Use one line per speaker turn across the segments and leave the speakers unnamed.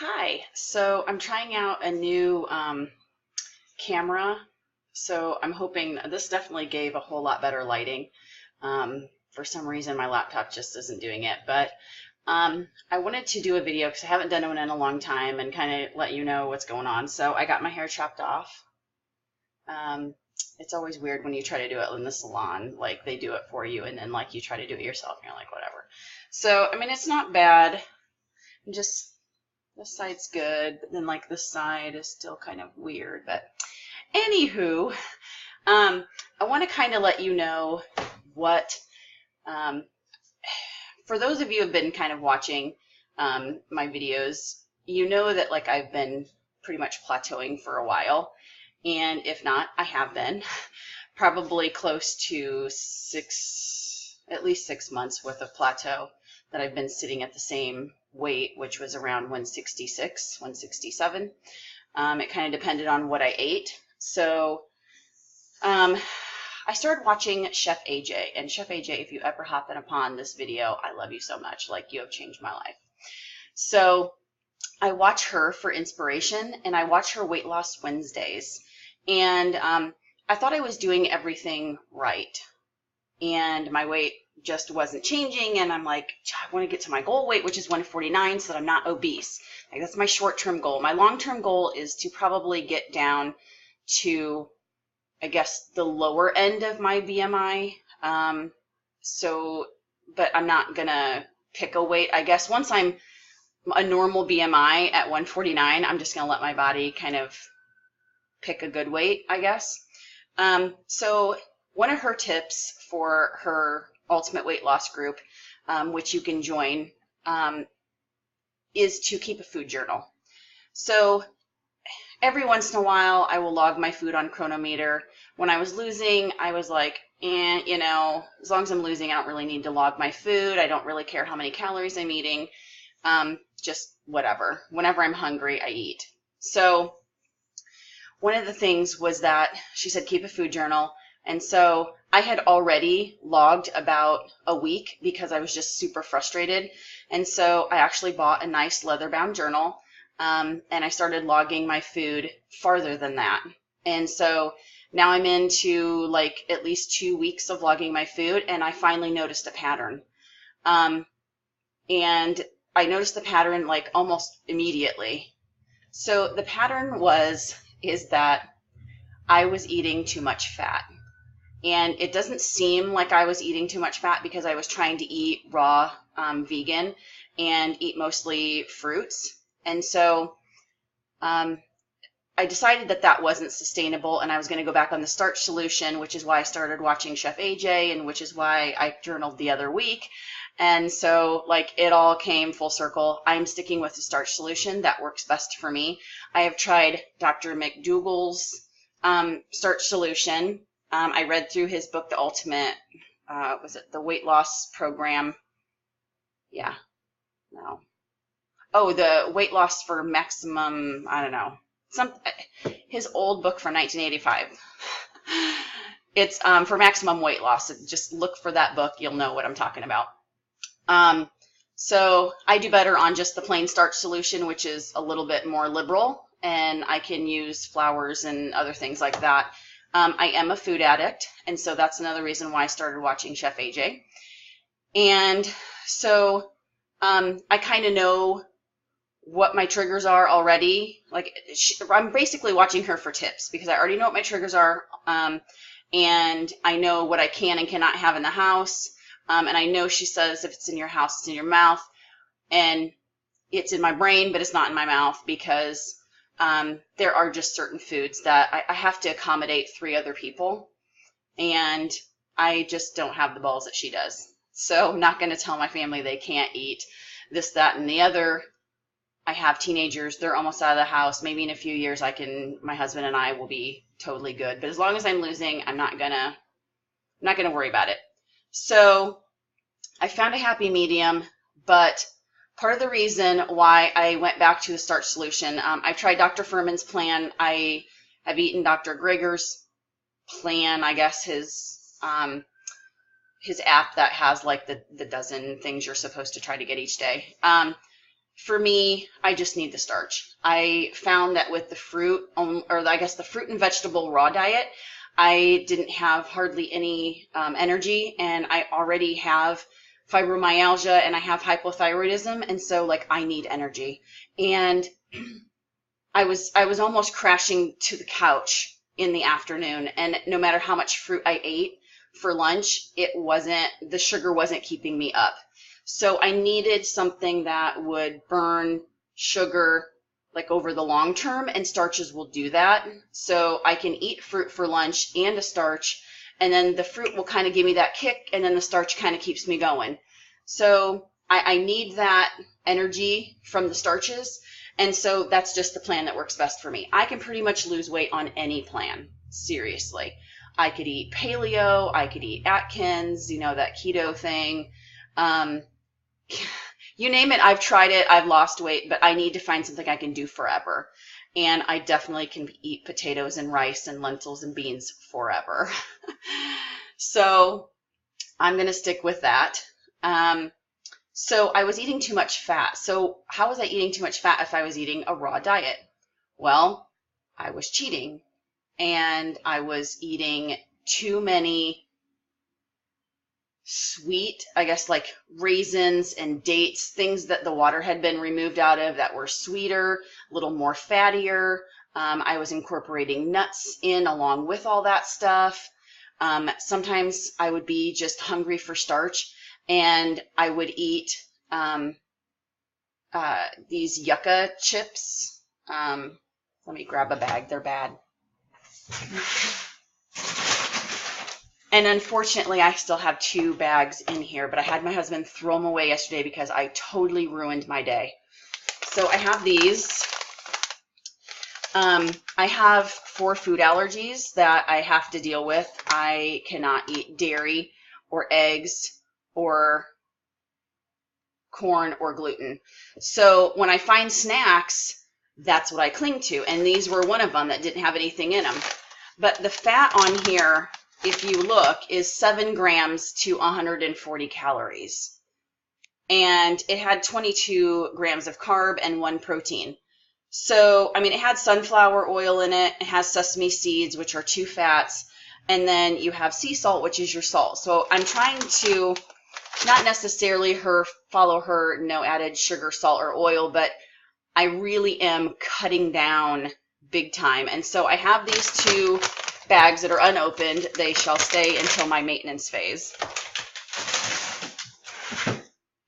Hi, so I'm trying out a new camera. So I'm hoping this definitely gave a whole lot better lighting. For some reason my laptop just isn't doing it, but I wanted to do a video because I haven't done one in a long time and kind of let you know what's going on. So I got my hair chopped off. It's always weird when you try to do it in the salon, like they do it for you and then like you try to do it yourself and you're like, whatever. So, I mean, it's not bad. Just this side's good, but then like this side is still kind of weird. But anywho, I want to kind of let you know what, for those of you who have been kind of watching my videos, you know that like I've been pretty much plateauing for a while. And if not, I have been probably close to at least 6 months worth of plateau that I've been sitting at the same weight, which was around 166, 167. It kind of depended on what I ate. So I started watching Chef AJ. And Chef AJ, if you ever happen upon this video, I love you so much. Like, you have changed my life. So I watch her for inspiration, and I watch her Weight Loss Wednesdays. And I thought I was doing everything right. And my weight just wasn't changing, and I'm like, I want to get to my goal weight, which is 149, so that I'm not obese. Like, that's my short-term goal. My long-term goal is to probably get down to, I guess, the lower end of my BMI. But I'm not gonna pick a weight. I guess once I'm a normal BMI at 149, I'm just gonna let my body kind of pick a good weight, I guess. So one of her tips for her Ultimate Weight Loss group, which you can join, is to keep a food journal. So every once in a while, I will log my food on Chronometer. When I was losing, I was like, you know, as long as I'm losing, I don't really need to log my food. I don't really care how many calories I'm eating. Just whatever. Whenever I'm hungry, I eat. So one of the things was that she said keep a food journal. And so I had already logged about a week because I was just super frustrated. And so I actually bought a nice leather-bound journal, and I started logging my food farther than that. And so now I'm into like at least 2 weeks of logging my food, and I finally noticed a pattern. And I noticed the pattern like almost immediately. So the pattern is that I was eating too much fat. And it doesn't seem like I was eating too much fat because I was trying to eat raw vegan and eat mostly fruits. And so I decided that that wasn't sustainable, and I was going to go back on the starch solution, which is why I started watching Chef AJ, and which is why I journaled the other week. And so, like, it all came full circle. I'm sticking with the starch solution. That works best for me. I have tried Dr. McDougall's starch solution. I read through his book, The Ultimate, was it the Weight Loss Program? Yeah, no. Oh, the Weight Loss for Maximum, I don't know. His old book from 1985. It's for maximum weight loss. Just look for that book. You'll know what I'm talking about. So I do better on just the plain starch solution, which is a little bit more liberal, and I can use flours and other things like that. I am a food addict, and so that's another reason why I started watching Chef AJ. And so I kind of know what my triggers are already. Like, I'm basically watching her for tips because I already know what my triggers are, and I know what I can and cannot have in the house. And I know she says if it's in your house, it's in your mouth, and it's in my brain, but it's not in my mouth because there are just certain foods that I have to accommodate 3 other people, and I just don't have the balls that she does. So I'm not going to tell my family they can't eat this, that, and the other. I have teenagers. They're almost out of the house. Maybe in a few years my husband and I will be totally good. But as long as I'm losing, I'm not gonna worry about it. So I found a happy medium, but part of the reason why I went back to a starch solution, I tried Dr. Furhman's plan. I have eaten Dr. Greger's plan, I guess his app that has like the dozen things you're supposed to try to get each day. for me, I just need the starch. I found that with the fruit, or I guess the fruit and vegetable raw diet, I didn't have hardly any energy, and I already have fibromyalgia and I have hypothyroidism, and so like I need energy. And I was almost crashing to the couch in the afternoon, and no matter how much fruit I ate for lunch, the sugar wasn't keeping me up. So I needed something that would burn sugar like over the long term, and starches will do that. So I can eat fruit for lunch and a starch, and then the fruit will kind of give me that kick, and then the starch kind of keeps me going. So I need that energy from the starches, and so that's just the plan that works best for me. I can pretty much lose weight on any plan, seriously. I could eat paleo, I could eat Atkins, that keto thing. You name it, I've tried it, I've lost weight, but I need to find something I can do forever. And I definitely can eat potatoes and rice and lentils and beans forever. So I'm going to stick with that. So I was eating too much fat. So how was I eating too much fat if I was eating a raw diet? Well, I was cheating, and I was eating too many sweet, I guess, like raisins and dates, things that the water had been removed out of that were sweeter, a little more fattier. I was incorporating nuts in along with all that stuff. Sometimes I would be just hungry for starch, and I would eat these yucca chips. Let me grab a bag. They're bad. And unfortunately, I still have 2 bags in here, but I had my husband throw them away yesterday because I totally ruined my day. So I have these. I have 4 food allergies that I have to deal with. I cannot eat dairy or eggs or corn or gluten. So when I find snacks, that's what I cling to. And these were one of them that didn't have anything in them. But the fat on here, if you look, is 7 grams to 140 calories. And it had 22 grams of carb and 1 protein. So, I mean, it had sunflower oil in it. It has sesame seeds, which are 2 fats. And then you have sea salt, which is your salt. So I'm trying to not necessarily follow her no added sugar, salt, or oil, but I really am cutting down big time. And so I have these 2 bags that are unopened. They shall stay until my maintenance phase.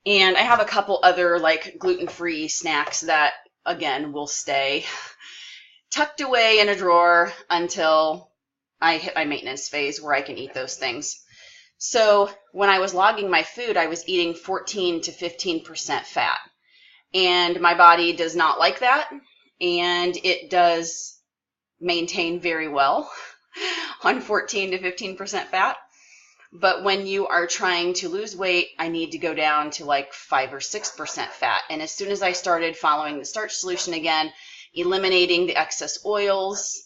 And I have a couple other like gluten-free snacks that, again, will stay tucked away in a drawer until I hit my maintenance phase where I can eat those things. So when I was logging my food, I was eating 14 to 15% fat. And my body does not like that. And it does maintain very well on 14 to 15% fat. But when you are trying to lose weight, I need to go down to like 5 or 6% fat. And as soon as I started following the starch solution again, eliminating the excess oils,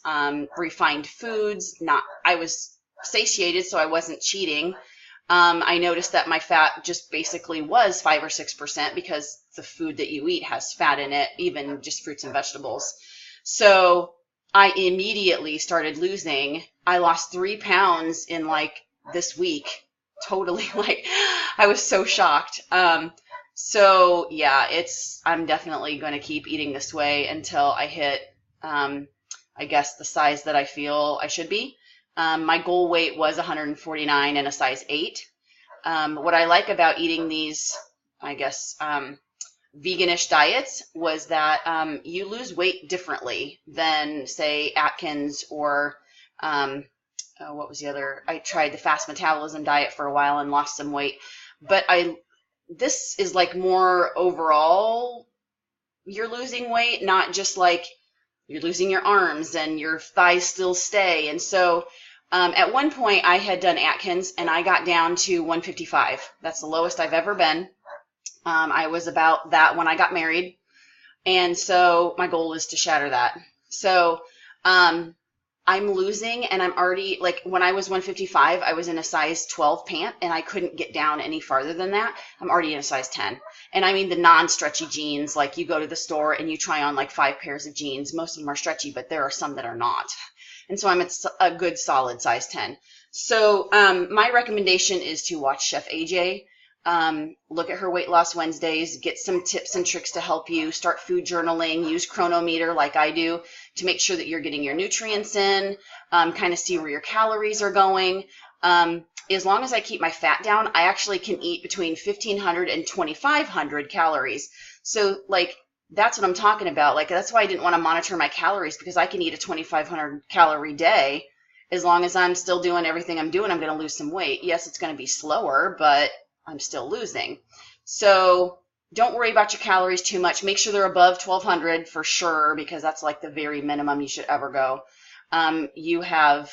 refined foods, I was satiated, so I wasn't cheating. I noticed that my fat just basically was 5 or 6% because the food that you eat has fat in it, even just fruits and vegetables. So I immediately started losing. I lost 3 pounds in like this week. Totally, like, I was so shocked. So yeah, I'm definitely going to keep eating this way until I hit, I guess, the size that I feel I should be. My goal weight was 149 and a size 8. What I like about eating these, I guess, veganish diets was that you lose weight differently than, say, Atkins or what was the other? I tried the fast metabolism diet for a while and lost some weight. But this is like more overall you're losing weight, not just like you're losing your arms and your thighs still stay. And so at one point I had done Atkins and I got down to 155. That's the lowest I've ever been. I was about that when I got married. And so my goal is to shatter that. So I'm losing, and I'm already, like, when I was 155, I was in a size 12 pant, and I couldn't get down any farther than that. I'm already in a size 10. And I mean the non-stretchy jeans, like you go to the store and you try on like 5 pairs of jeans. Most of them are stretchy, but there are some that are not. And so I'm at a good solid size 10. So my recommendation is to watch Chef AJ. Look at her Weight Loss Wednesdays, get some tips and tricks to help you, start food journaling, use Chronometer like I do to make sure that you're getting your nutrients in, kind of see where your calories are going. As long as I keep my fat down, I actually can eat between 1,500 and 2,500 calories. So like, that's what I'm talking about. Like, that's why I didn't want to monitor my calories, because I can eat a 2,500 calorie day. As long as I'm still doing everything I'm doing, I'm going to lose some weight. Yes, it's going to be slower, but I'm still losing. So don't worry about your calories too much. Make sure they're above 1,200 for sure, because that's like the very minimum you should ever go. You have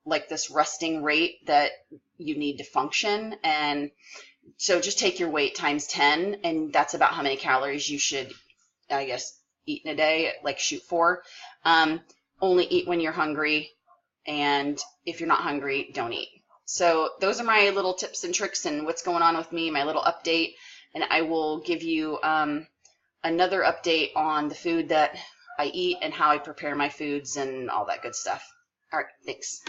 like this resting rate that you need to function, and so just take your weight times 10, and that's about how many calories you should, I guess, eat in a day, like shoot for. Only eat when you're hungry, and if you're not hungry, don't eat. So those are my little tips and tricks and what's going on with me, my little update, and I will give you another update on the food that I eat and how I prepare my foods and all that good stuff. All right, thanks.